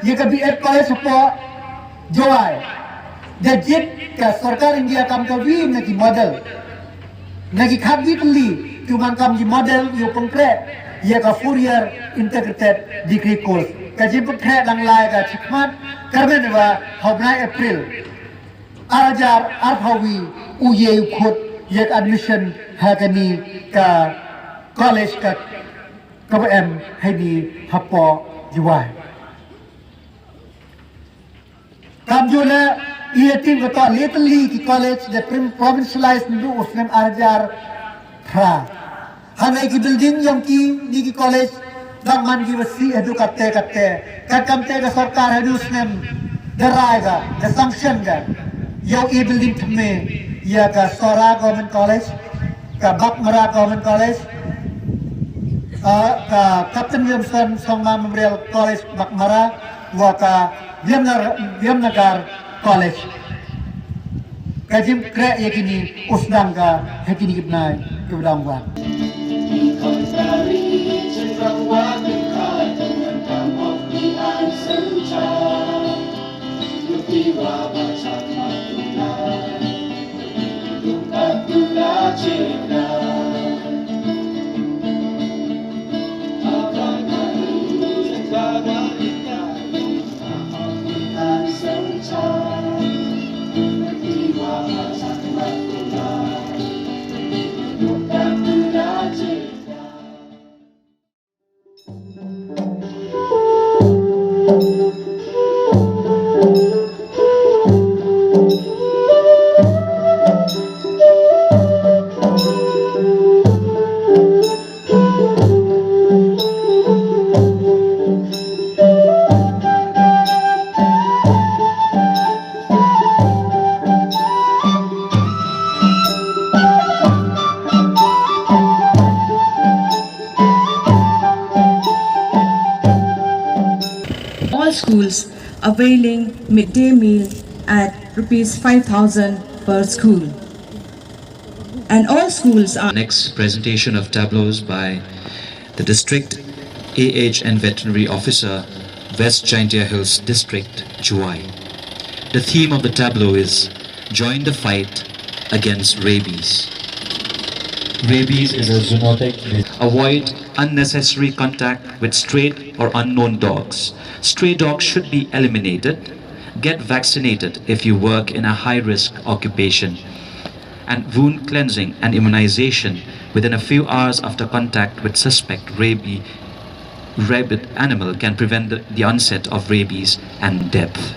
ये कभी एक कॉलेज जो आए जित का सरकार इंडिया कम तो भी न की मॉडल न की खादी पल्ली क्यों कम की मॉडल यो कंक्रीट ये का 4 year integrated degree course का जिप थे लंगलाय का चिकमत करने नवा हबना अप्रैल आजार आरभावी उये खुद ये एडमिशन है कनी का कॉलेज का कब एम है दी हप्पो जुवाई कब जो ना ये टीम को तो लेटली की कॉलेज द प्रोविंशियलाइज्ड नु उसने आजार था हमें की बिल्डिंग यम की नी की कॉलेज दंगमान की वसी है जो करते का कमते का सरकार है जो उसने डराएगा द संक्शन का यो ये बिल्डिंग में या का सोरा गवर्नमेंट कॉलेज का बकमरा गवर्नमेंट कॉलेज का कैप्टन विलियमसन सोंगमा मेमोरियल कॉलेज बकमरा व का वियमनगर कॉलेज का जिम क्रे यकीनी उस दाम का यकीनी कितना किबदांगवा Schools availing midday meal at ₹5,000 per school. And all schools are... Next presentation of tableaus by the District AH and Veterinary Officer, West Jaintia Hills District, Juai. The theme of the tableau is Join the Fight Against Rabies. Rabies is a zoonotic disease. Avoid unnecessary contact with stray or unknown dogs. Stray dogs should be eliminated. Get vaccinated if you work in a high-risk occupation. And wound cleansing and immunization within a few hours after contact with suspect rabid animal can prevent the onset of rabies and death.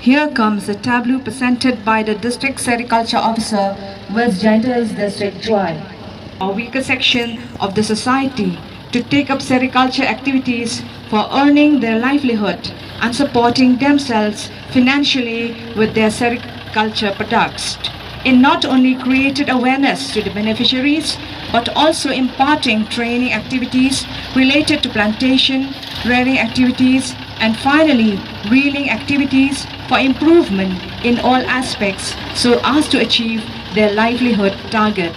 Here comes the tableau presented by the District Sericulture Officer, West Jaintia Hills District, Juai. A weaker section of the society to take up sericulture activities for earning their livelihood and supporting themselves financially with their sericulture products. It not only created awareness to the beneficiaries, but also imparting training activities related to plantation, rearing activities, and finally reeling activities for improvement in all aspects so as to achieve their livelihood target.